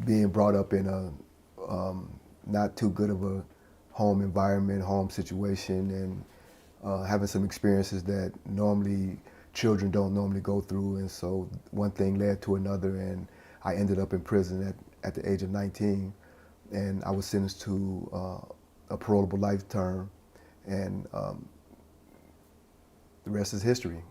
being brought up in a not too good of a home environment, home situation, and having some experiences that normally children don't normally go through. And so one thing led to another, and I ended up in prison at the age of 19, and I was sentenced to a parolable life term, and the rest is history.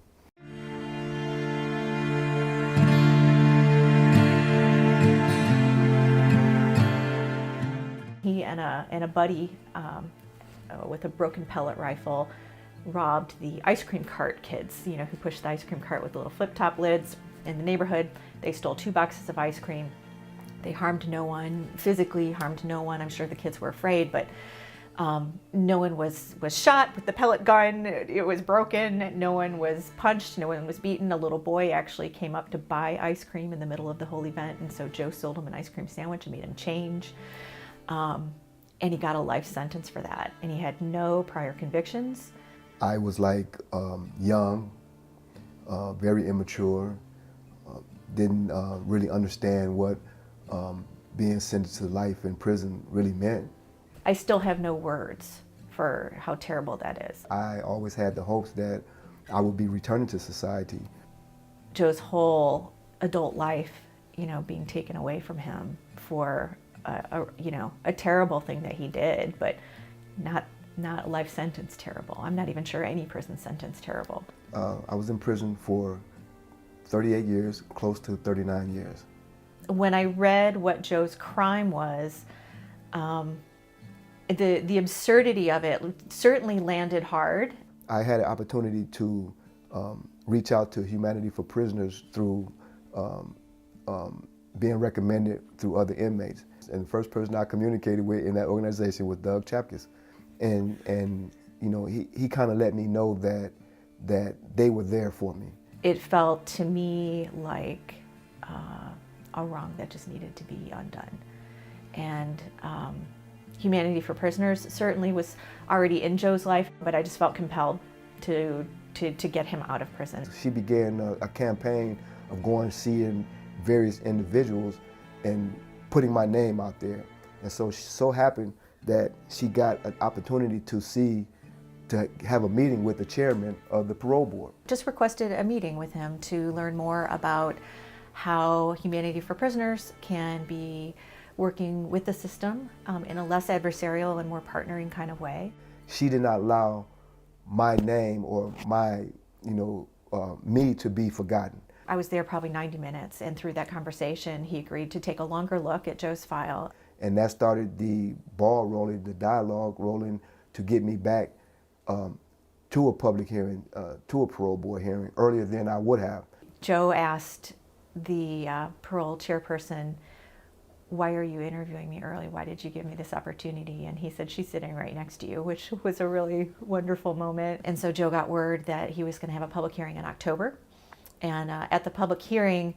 He and a buddy with a broken pellet rifle robbed the ice cream cart kids, who pushed the ice cream cart with the little flip-top lids in the neighborhood. They stole 2 boxes of ice cream. They harmed no one, physically harmed no one. I'm sure the kids were afraid, but no one was shot with the pellet gun. It was broken. No one was punched. No one was beaten. A little boy actually came up to buy ice cream in the middle of the whole event, and so Joe sold him an ice cream sandwich and made him change. And he got a life sentence for that, and he had no prior convictions. I was like young, very immature, didn't really understand what being sentenced to life in prison really meant. I still have no words for how terrible that is. I always had the hopes that I would be returning to society. Joe's whole adult life, being taken away from him for a terrible thing that he did, but not a life sentence terrible. I'm not even sure any prison sentence terrible. I was in prison for 38 years, close to 39 years. When I read what Joe's crime was, the absurdity of it certainly landed hard. I had an opportunity to reach out to Humanity for Prisoners through being recommended through other inmates. And the first person I communicated with in that organization was Doug Chapkus. And he kind of let me know that they were there for me. It felt to me like a wrong that just needed to be undone. And Humanity for Prisoners certainly was already in Joe's life, but I just felt compelled to get him out of prison. She began a campaign of going seeing various individuals and putting my name out there. And so it so happened that she got an opportunity to have a meeting with the chairman of the parole board. Just requested a meeting with him to learn more about how Humanity for Prisoners can be working with the system in a less adversarial and more partnering kind of way. She did not allow my name or my, me to be forgotten. I was there probably 90 minutes, and through that conversation, he agreed to take a longer look at Joe's file. And that started the ball rolling, the dialogue rolling to get me back to a public hearing, to a parole board hearing earlier than I would have. Joe asked the parole chairperson, "Why are you interviewing me early? Why did you give me this opportunity?" And he said, "She's sitting right next to you," which was a really wonderful moment. And so Joe got word that he was going to have a public hearing in October. And at the public hearing,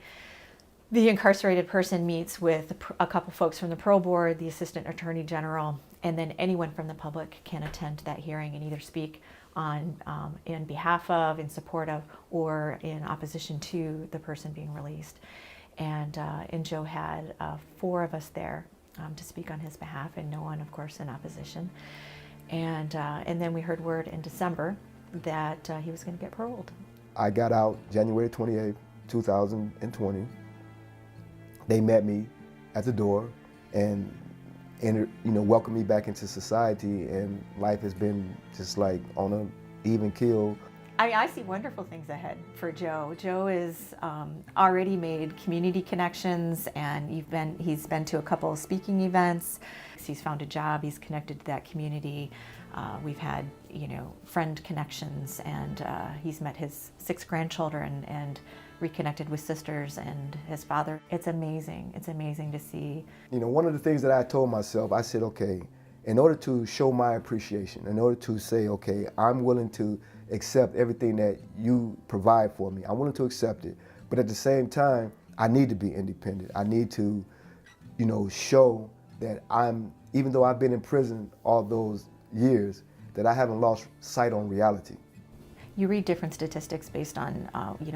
the incarcerated person meets with a couple folks from the parole board, the assistant attorney general, and then anyone from the public can attend that hearing and either speak on in behalf of, in support of, or in opposition to the person being released. And Joe had 4 of us there to speak on his behalf, and no one, of course, in opposition. And then we heard word in December that he was going to get paroled. I got out January 28, 2020. They met me at the door and welcomed me back into society, and life has been just like on an even keel. I see wonderful things ahead for Joe. Joe is already made community connections, and he's been to a couple of speaking events. He's found a job. He's connected to that community. We've had friend connections, and he's met his 6 grandchildren and reconnected with sisters and his father. It's amazing. It's amazing to see. One of the things that I told myself, I said, okay, in order to show my appreciation, in order to say, okay, I'm willing to accept everything that you provide for me. I'm willing to accept it. But at the same time, I need to be independent. I need to, show that even though I've been in prison all those years, that I haven't lost sight on reality. you read different statistics based on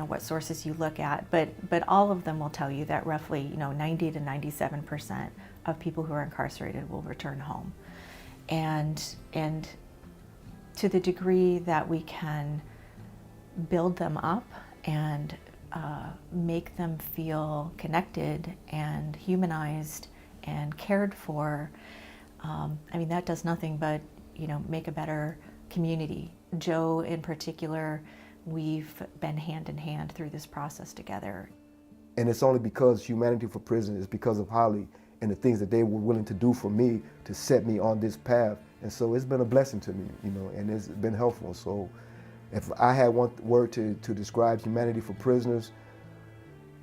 what sources you look at, but all of them will tell you that roughly 90 to 97% of people who are incarcerated will return home, and to the degree that we can build them up and make them feel connected and humanized and cared for, that does nothing but make a better community. Joe in particular, we've been hand in hand through this process together. And it's only because Humanity for Prison is because of Holly and the things that they were willing to do for me to set me on this path. And so it's been a blessing to me, and it's been helpful. So if I had one word to describe Humanity for Prisoners,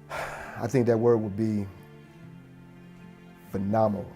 I think that word would be phenomenal.